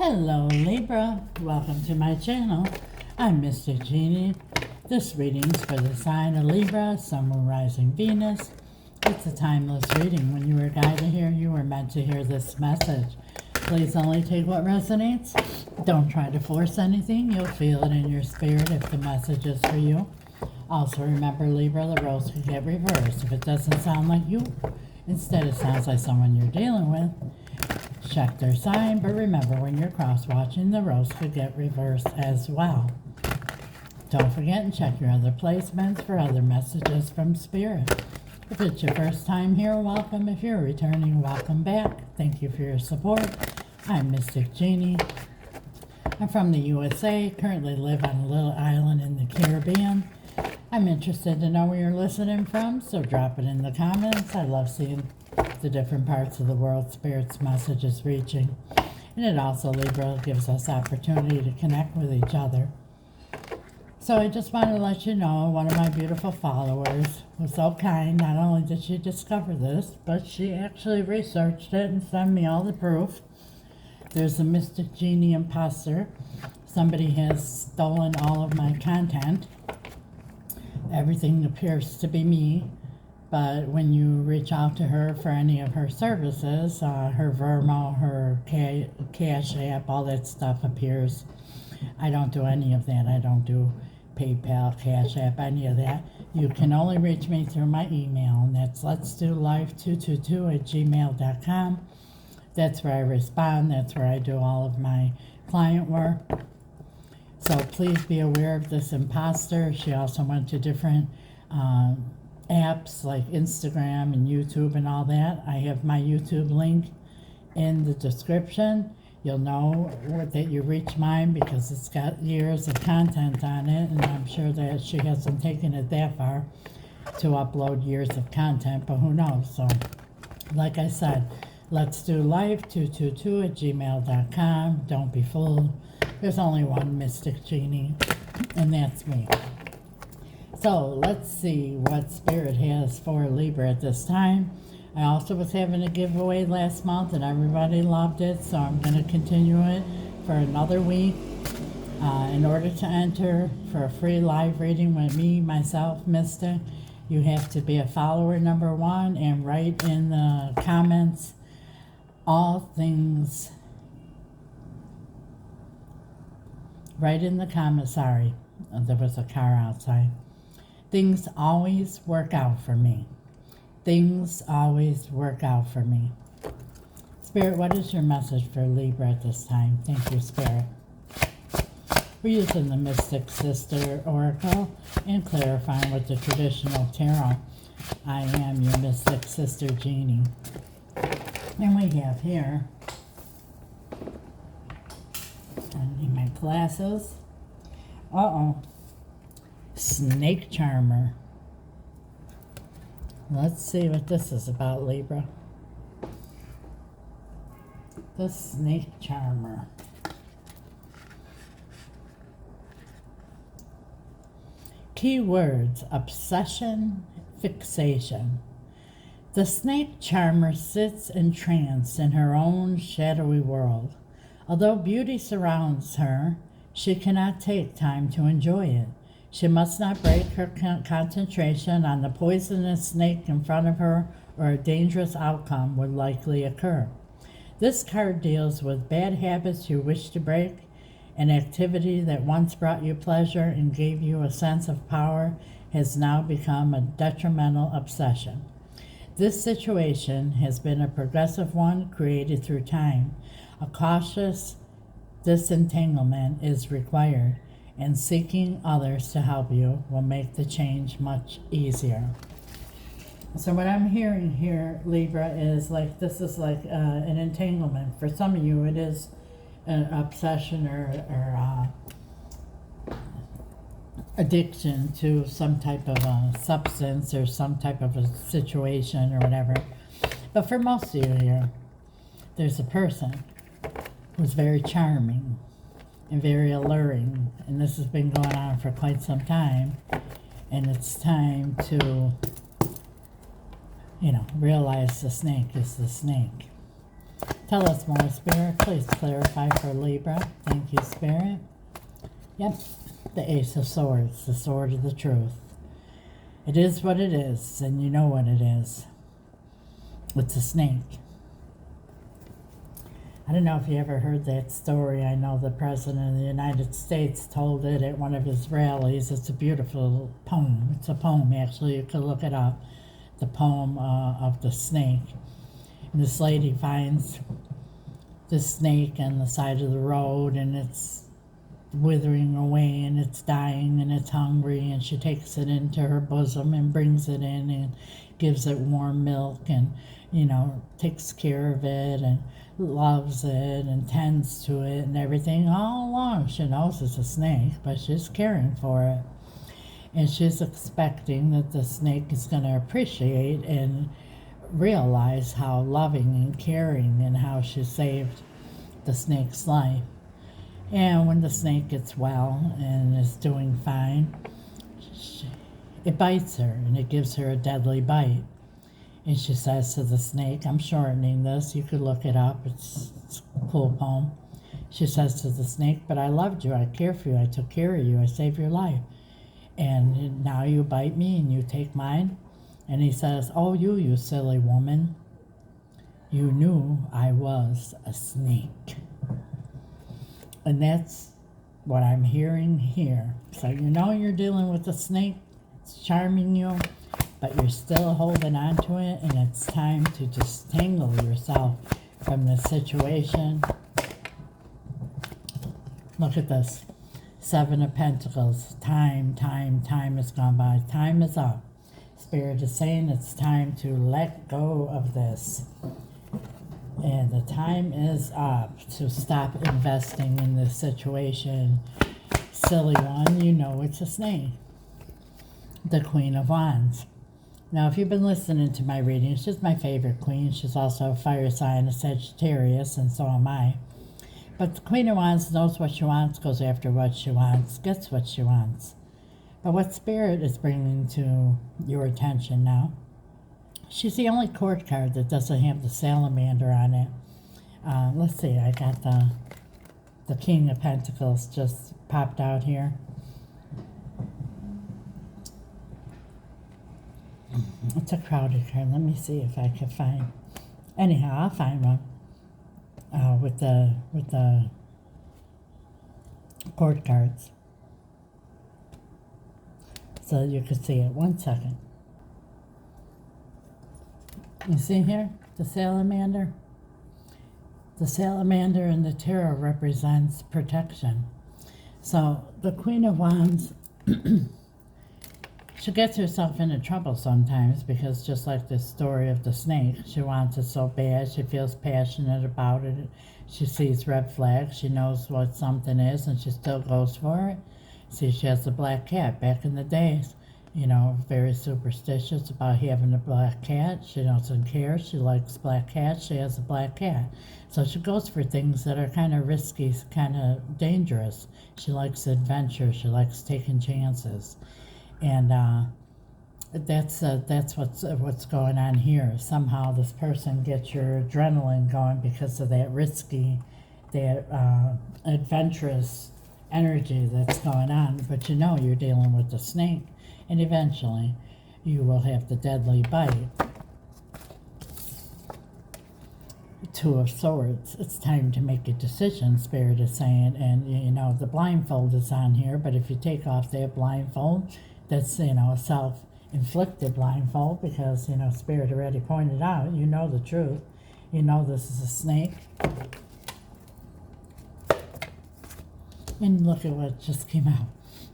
Hello Libra, welcome to my channel. I'm Mystic Genie. This reading's for the sign of Libra, Sun, Moon, Rising, Venus. It's a timeless reading. When you were guided here, you were meant to hear this message. Please only take what resonates. Don't try to force anything. You'll feel it in your spirit if the message is for you. Also remember, Libra, the roles could get reversed. If it doesn't sound like you, instead it sounds like someone you're dealing with, check their sign. But remember, when you're cross-watching, the roles could get reversed as well. Don't forget and check your other placements for other messages from Spirit. If it's your first time here, welcome. If you're returning, welcome back. Thank you for your support. I'm Mystic Genie. I'm from the USA, currently live on a little island in the Caribbean. I'm interested to know where you're listening from, so drop it in the comments. I love seeing the different parts of the world Spirit's message is reaching. And it also, Libra, gives us opportunity to connect with each other. So I just want to let you know, one of my beautiful followers was so kind. Not only did she discover this, but she actually researched it and sent me all the proof. There's a Mystic Genie imposter. Somebody has stolen all of my content. Everything appears to be me. But when you reach out to her for any of her services, her Venmo, her Cash App, all that stuff appears. I don't do any of that. I don't do PayPal, Cash App, any of that. You can only reach me through my email, and that's letsdolife222@gmail.com. That's where I respond. That's where I do all of my client work. So please be aware of this imposter. She also went to different apps like Instagram and YouTube and all that. I have my YouTube link in the description. You'll know that you reach mine because it's got years of content on it, and I'm sure that she hasn't taken it that far to upload years of content, but who knows. So like I said, let's do life222@gmail.com. Don't be fooled. There's only one Mystic Genie, and that's me. So let's see what Spirit has for Libra at this time. I also was having a giveaway last month and everybody loved it, so I'm going to continue it for another week. In order to enter for a free live reading with me, myself, Mystic, you have to be a follower, number one, and write in the comments all things. Write in the comments, sorry, there was a car outside. Things always work out for me. Things always work out for me. Spirit, what is your message for Libra at this time? Thank you, Spirit. We're using the Mystic Sister Oracle and clarifying with the traditional tarot. I am your Mystic Sister Genie. And we have here, I need my glasses. Snake Charmer. Let's see what this is about, Libra. The Snake Charmer. Keywords: obsession, fixation. The Snake Charmer sits entranced in her own shadowy world. Although beauty surrounds her, she cannot take time to enjoy it. She must not break her concentration on the poisonous snake in front of her, or a dangerous outcome would likely occur. This card deals with bad habits you wish to break. An activity that once brought you pleasure and gave you a sense of power has now become a detrimental obsession. This situation has been a progressive one created through time. A cautious disentanglement is required, and seeking others to help you will make the change much easier. So what I'm hearing here, Libra, is like this is like an entanglement. For some of you, it is an obsession or addiction to some type of a substance or some type of a situation or whatever. But for most of you here, there's a person who's very charming and very alluring, and this has been going on for quite some time, and it's time to, realize the snake is the snake. Tell us more, Spirit. Please clarify for Libra. Thank you, Spirit. Yep, the Ace of Swords, the sword of the truth. It is what it is, and you know what it is. It's a snake. I don't know if you ever heard that story. I know the President of the United States told it at one of his rallies. It's a beautiful poem. It's a poem, actually. You could look it up. The poem of the snake. And this lady finds this snake on the side of the road, and it's withering away, and it's dying, and it's hungry, and she takes it into her bosom and brings it in and gives it warm milk and, you know, takes care of it and loves it and tends to it and everything all along. She knows it's a snake, but she's caring for it. And she's expecting that the snake is going to appreciate and realize how loving and caring and how she saved the snake's life. And when the snake gets well and is doing fine, it bites her, and it gives her a deadly bite. And she says to the snake, I'm shortening this, you could look it up, it's a cool poem. She says to the snake, but I loved you, I care for you, I took care of you, I saved your life. And now you bite me and you take mine? And he says, oh, you silly woman, you knew I was a snake. And that's what I'm hearing here. So you know you're dealing with a snake. It's charming you, but you're still holding on to it, and it's time to disentangle yourself from this situation. Look at this. 7 of Pentacles. Time has gone by. Time is up. Spirit is saying it's time to let go of this. And the time is up to stop investing in this situation. Silly one, you know it's a snake. The Queen of Wands. Now, if you've been listening to my reading, she's my favorite queen. She's also a fire sign, a Sagittarius, and so am I. But the Queen of Wands knows what she wants, goes after what she wants, gets what she wants. But what Spirit is bringing to your attention now, she's the only court card that doesn't have the salamander on it. Let's see, I got the King of Pentacles just popped out here. It's a crowded card. Let me see if I can find. Anyhow, I'll find one with the court cards, so you can see it. 1 second. You see here the salamander. The salamander in the tarot represents protection. So the Queen of Wands. She gets herself into trouble sometimes because, just like this story of the snake, she wants it so bad, she feels passionate about it, she sees red flags, she knows what something is, and she still goes for it. See, she has a black cat. Back in the days, you know, very superstitious about having a black cat. She doesn't care. She likes black cats. She has a black cat. So she goes for things that are kind of risky, kind of dangerous. She likes adventure. She likes taking chances. And that's what's going on here. Somehow this person gets your adrenaline going because of that risky, that adventurous energy that's going on. But you know you're dealing with the snake, and eventually you will have the deadly bite. 2 of Swords. It's time to make a decision, Spirit is saying. And you know the blindfold is on here, but if you take off that blindfold, that's, you know, a self-inflicted blindfold, because, you know, Spirit already pointed out, you know the truth. You know this is a snake. And look at what just came out.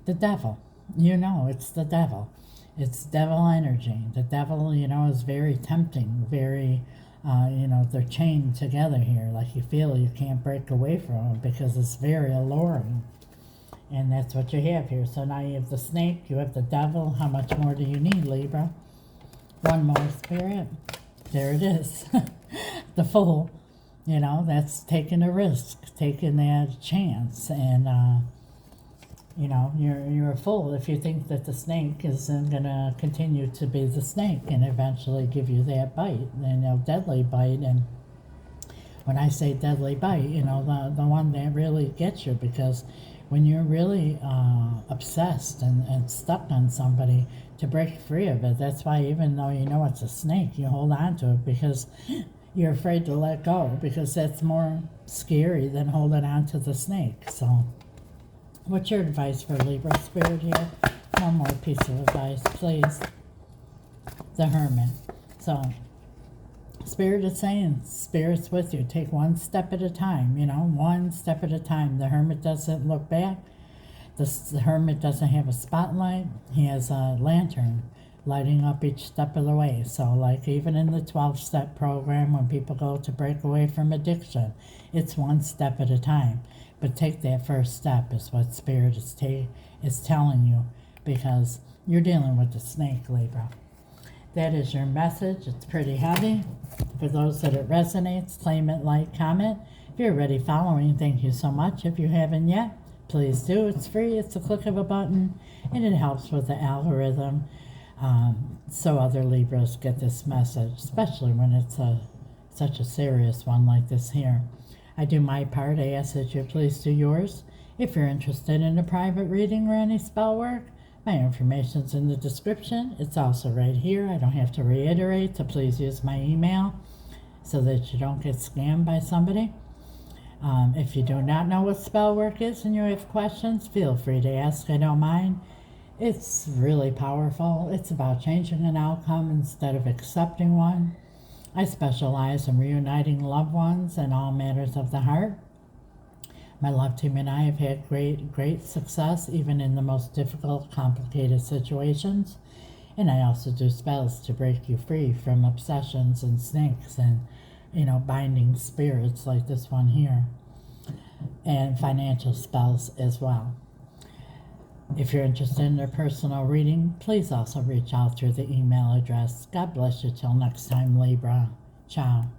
The Devil. You know it's the devil. It's devil energy. The devil, you know, is very tempting, very, you know, they're chained together here. Like you feel you can't break away from them because it's very alluring. And that's what you have here. So now you have the snake, you have the devil. How much more do you need, Libra? 1 more, Spirit. There it is. The Fool. You know, that's taking a risk, taking that chance. And, you know, you're a fool if you think that the snake isn't going to continue to be the snake and eventually give you that bite, and a deadly bite. And When I say deadly bite, the one that really gets you, because when you're really obsessed and stuck on somebody, to break free of it, that's why even though you know it's a snake, you hold on to it because you're afraid to let go, because that's more scary than holding on to the snake. So what's your advice for Libra Spirit here? One more piece of advice, please. The Hermit. So Spirit is saying, Spirit's with you. Take one step at a time, one step at a time. The Hermit doesn't look back. The Hermit doesn't have a spotlight. He has a lantern lighting up each step of the way. So like even in the 12-step program, when people go to break away from addiction, it's one step at a time. But take that first step is what Spirit is telling you, because you're dealing with the snake, Libra. That is your message. It's pretty heavy. For those that it resonates, claim it, like, comment. If you're already following, thank you so much. If you haven't yet, please do. It's free. It's a click of a button, and it helps with the algorithm, so other Libras get this message, especially when it's such a serious one like this here. I do my part. I ask that you please do yours. If you're interested in a private reading or any spell work, my information's in the description. It's also right here. I don't have to reiterate to please use my email so that you don't get scammed by somebody. If you do not know what spell work is and you have questions, feel free to ask. I don't mind. It's really powerful. It's about changing an outcome instead of accepting one. I specialize in reuniting loved ones in all matters of the heart. My love team and I have had great success, even in the most difficult, complicated situations. And I also do spells to break you free from obsessions and snakes and, binding spirits like this one here. And financial spells as well. If you're interested in a personal reading, please also reach out through the email address. God bless you till next time, Libra. Ciao.